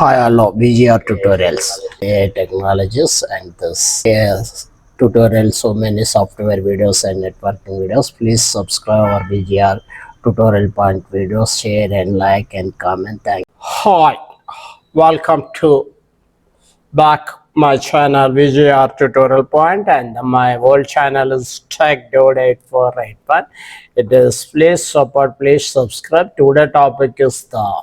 Hi, hello, BGR tutorials, AI technologies, and this tutorial. So many software videos and networking videos. Please subscribe our BGR tutorial point videos, share and like and comment. Thank you. Hi, welcome to back my channel VGR tutorial point, and my old channel is Tech Dude 8481. It is please support, please subscribe. Today topic is the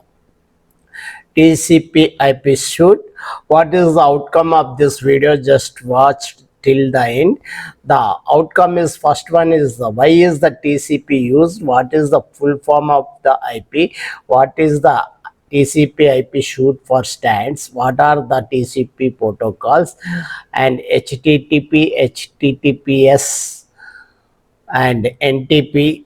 TCPIP suite. What is the outcome of this video? Just watch till the end. The outcome is, first one is the why is the TCP used, what is the full form of the IP, what is the TCP/IP suite for stands, what are the TCP protocols, and HTTP, HTTPS, and NTP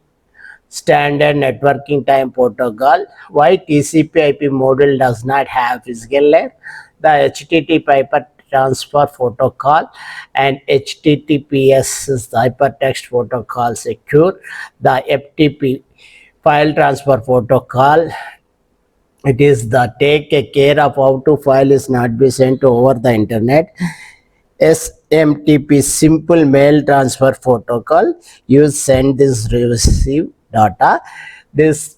standard networking time protocol. Why TCP/IP module does not have physical layer, the HTTP hypertransfer protocol, and HTTPS is the hypertext protocol secure, the FTP file transfer protocol, it is the take care of how to file is not be sent over the internet. SMTP simple mail transfer protocol, use send this receive data. This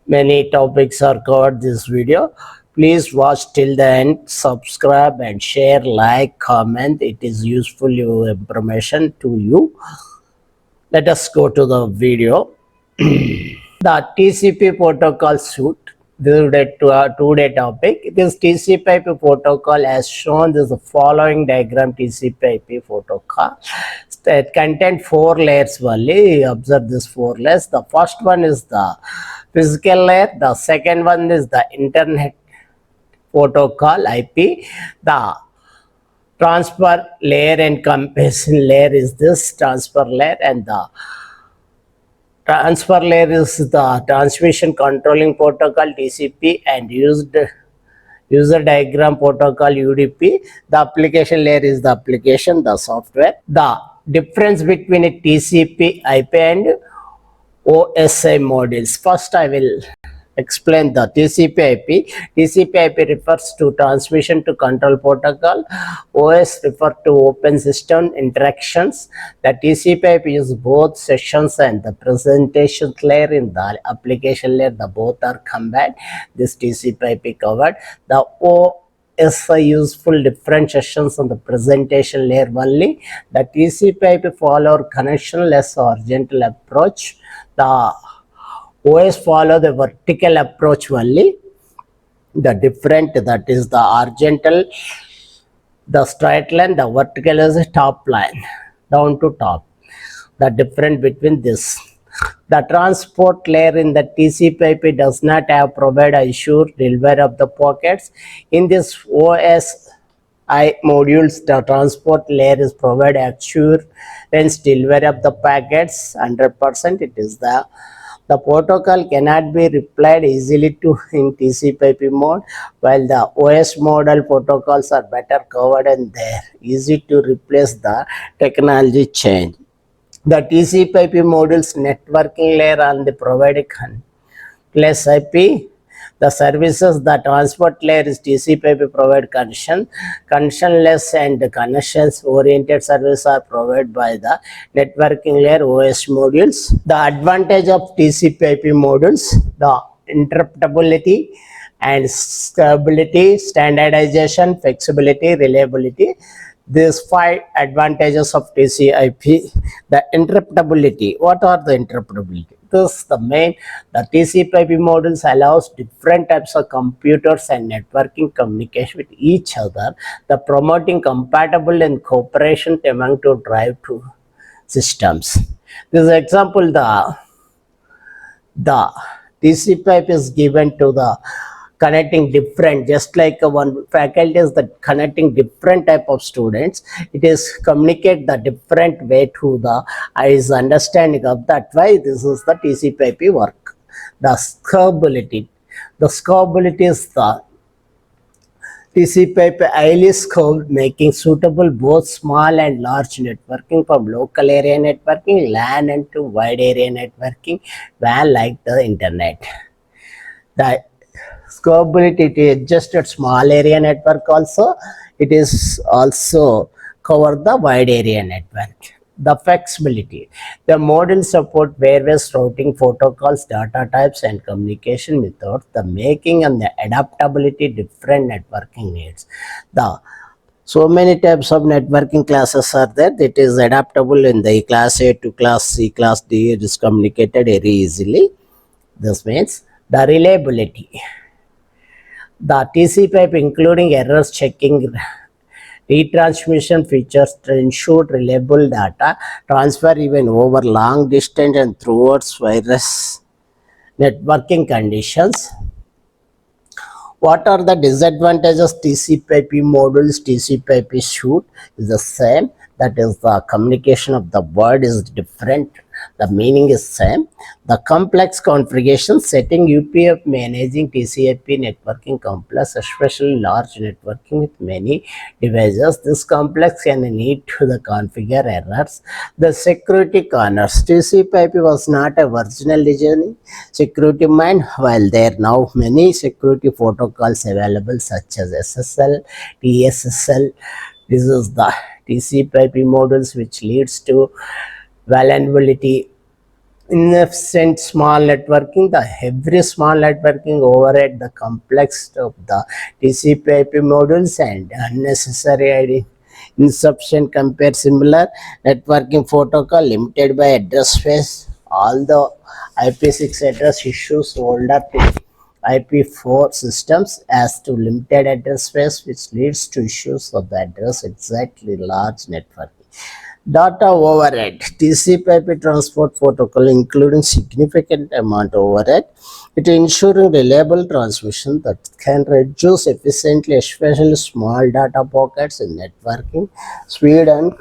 many topics are covered this video. Please watch till the end, subscribe and share, like, comment. It is useful information to you. Let us go to the video. The TCP protocol suite. This is a two-day topic. This TCP/IP protocol, as shown, this is the following diagram. TCP/IP protocol. It contains 4 layers only. Observe this 4 layers. The first one is the physical layer. The second one is the internet protocol IP. The transfer layer and compression layer is this transfer layer, and the transfer layer is the transmission controlling protocol TCP and user diagram protocol UDP. The application layer is the application, the software. The difference between a TCP IP and OSI modules. First I will explain the TCP/IP. TCP/IP refers to transmission to control protocol. OS refer to open system interactions. The TCP/IP is both sessions and the presentation layer in the application layer. The both are combined. This TCP/IP covered. The OSI useful different sessions on the presentation layer only. The TCP/IP follow connectionless horizontal approach. The OS follow the vertical approach only. The different, that is the horizontal, the straight line, the vertical is a top line, down to top. The difference between this. The transport layer in the TCP/IP does not have provide assure delivery of the packets. In this OSI modules, the transport layer is provide assurance delivery of the packets 100%. It is the protocol cannot be replied easily to in TCP/IP mode, while the OS model protocols are better covered and they are easy to replace the technology change. The TCP/IP modules networking layer on the provided plus IP. The services, the transport layer is TCP/IP provide connectionless and connections oriented services are provided by the networking layer OS modules. The advantage of TCP/IP modules, the interpretability and scalability, standardization, flexibility, reliability. These 5 advantages of TCP/IP. The interpretability. What are the interpretability? This is the main. The TCP/IP modules allows different types of computers and networking communication with each other. The promoting compatible and cooperation among to drive to systems. This example, the TCP/IP is given to the connecting different, just like one faculty is the connecting different type of students. It is communicate the different way to the is understanding of that. Why this is the TCP/IP work. The scalability. The scalability is the TCP/IP highly scaled, making suitable both small and large networking from local area networking, LAN, and to wide area networking, WAN like the internet. The scalability to adjust at small area network also. It is also cover the wide area network. The flexibility. The model support various routing protocols, data types, and communication methods, the making and the adaptability different networking needs. The so many types of networking classes are there. It is adaptable in the class A to class C, class D. It is communicated very easily. This means the reliability. The TCPIP including errors checking, retransmission features to ensure reliable data transfer even over long distance and throughout various networking conditions. What are the disadvantages? TCPIP modules, TCPIP suite is the same. That is, the communication of the word is different. The meaning is same. The complex configuration setting UPF managing TCP networking complex, especially large networking with many devices. This complex can lead to the configure errors. The security corners. TCP/IP was not a original design security mind, while there are now many security protocols available such as SSL, TSSL. This is the TCP/IP modules which leads to vulnerability. Inefficient small networking, the every small networking overhead the complex of the TCP/IP modules and unnecessary insufficient compare similar networking protocol limited by address space. All the IP6 address issues older to IP4 systems as to limited address space, which leads to issues of the address exactly large networking. Data overhead. TCP/IP transport protocol including significant amount overhead. It ensuring reliable transmission that can reduce efficiently, especially small data pockets in networking speed and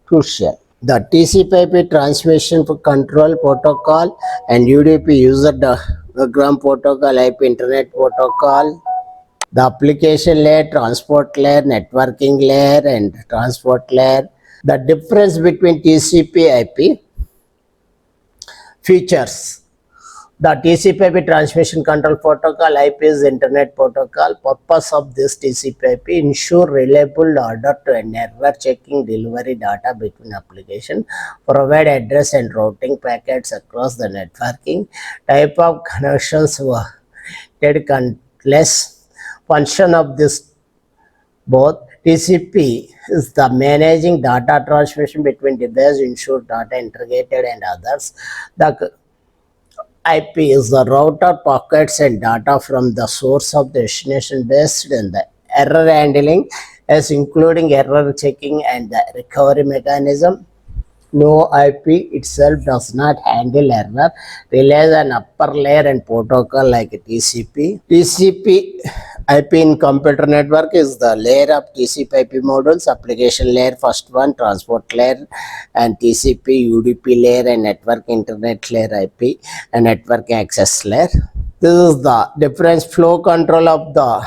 crucial. The TCP/IP transmission for control protocol and UDP user diagram protocol, IP internet protocol. The application layer, transport layer, networking layer, and transport layer. The difference between TCP/IP features. The TCP/IP transmission control protocol, IP is internet protocol. Purpose of this TCP/IP ensure reliable order to an error checking delivery data between application, provide address and routing packets across the networking. Type of connections were countless. Function of this both. TCP is the managing data transmission between devices, ensure data integrated and others. The IP is the router packets and data from the source of the destination based and the error handling as including error checking and the recovery mechanism. No, IP itself does not handle error, relies on upper layer and protocol like TCP. TCP IP in computer network is the layer of TCP/IP modules, application layer first one, transport layer and TCP, UDP layer and network internet layer IP and network access layer. This is the difference flow control of the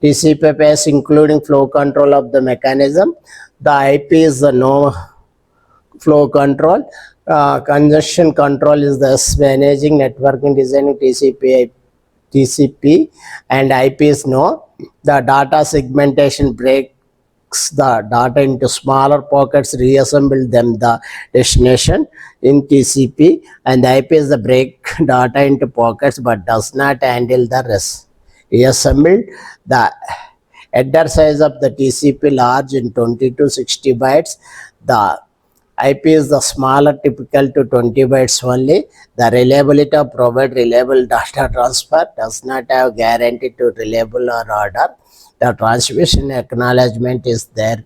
TCP/IP including flow control of the mechanism. The IP is the no flow control. Congestion control is thus managing networking designing TCP and IP is no. The data segmentation breaks the data into smaller pockets, reassemble them the destination in TCP, and the IP is the break data into pockets but does not handle the rest. Reassembled the header size of the TCP large in 20 to 60 bytes. The IP is the smaller, typical to 20 bytes only. The reliability of provide reliable data transfer does not have guarantee to reliable or order. The transmission acknowledgement is there.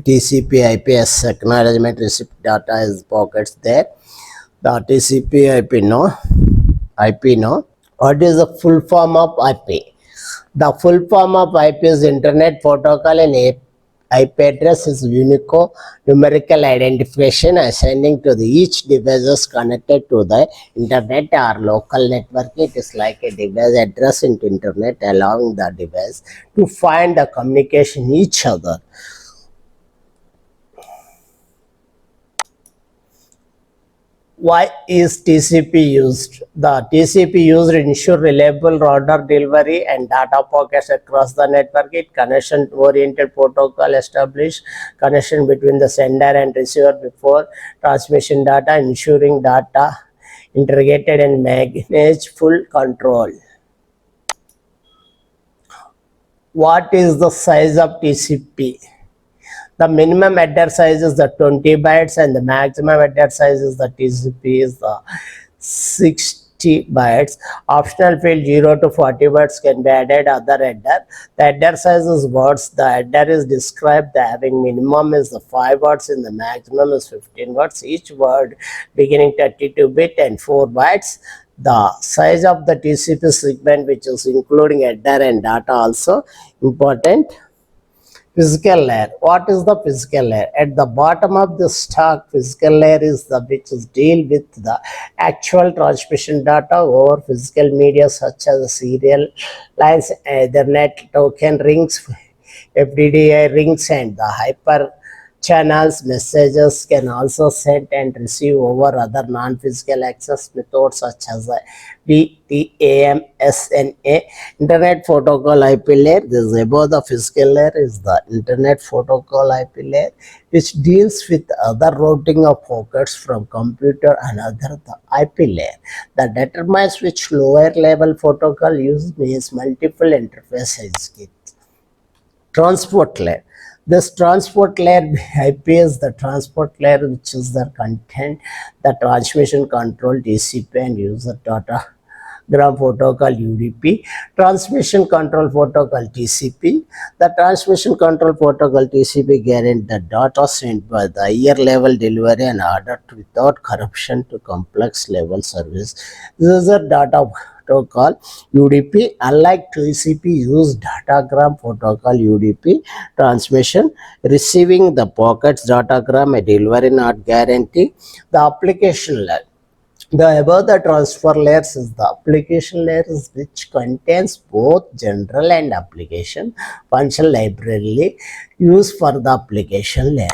TCP IPS acknowledgement receipt data is pockets there. The TCP IP no. IP no. What is the full form of IP? The full form of IP is Internet Protocol and IP address is unique numerical identification assigning to each device connected to the internet or local network. It is like a device address into internet, allowing the device to find the communication each other. Why is TCP used? The TCP used ensure reliable order delivery and data packets across the network. It connection-oriented protocol establish connection between the sender and receiver before transmission data, ensuring data integrated and manage full control. What is the size of TCP? The minimum header size is the 20 bytes and the maximum header size is the TCP is the 60 bytes. Optional field 0 to 40 bytes can be added other header. The header size is words. The header is described. The having minimum is the 5 words and the maximum is 15 words. Each word beginning 32-bit and 4 bytes. The size of the TCP segment, which is including header and data, also important. Physical layer. What is the physical layer? At the bottom of the stack, physical layer is the which is deal with the actual transmission data over physical media such as serial lines, Ethernet token rings, FDDI rings, and the hyper channels. Messages can also send and receive over other non-physical access methods such as DTAM, SNA, Internet Protocol IP layer. This above the physical layer is the Internet Protocol IP layer, which deals with other routing of packets from computer and other the IP layer that determines which lower level protocol use means multiple interfaces. Transport layer. This transport layer IP is the transport layer which is the content, the transmission control TCP and user data gram protocol UDP, transmission control protocol TCP. The transmission control protocol TCP guarantees the data sent by the higher level delivery and ordered without corruption to complex level service. User data protocol UDP. Unlike TCP, use datagram protocol UDP transmission, receiving the packets datagram a delivery not guarantee. The application layer. The above the transfer layers is the application layers which contains both general and application function library used for the application layer.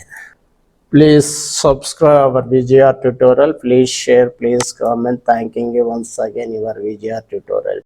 Please subscribe our VGR tutorial. Please share. Please comment. Thanking you once again your VGR tutorial.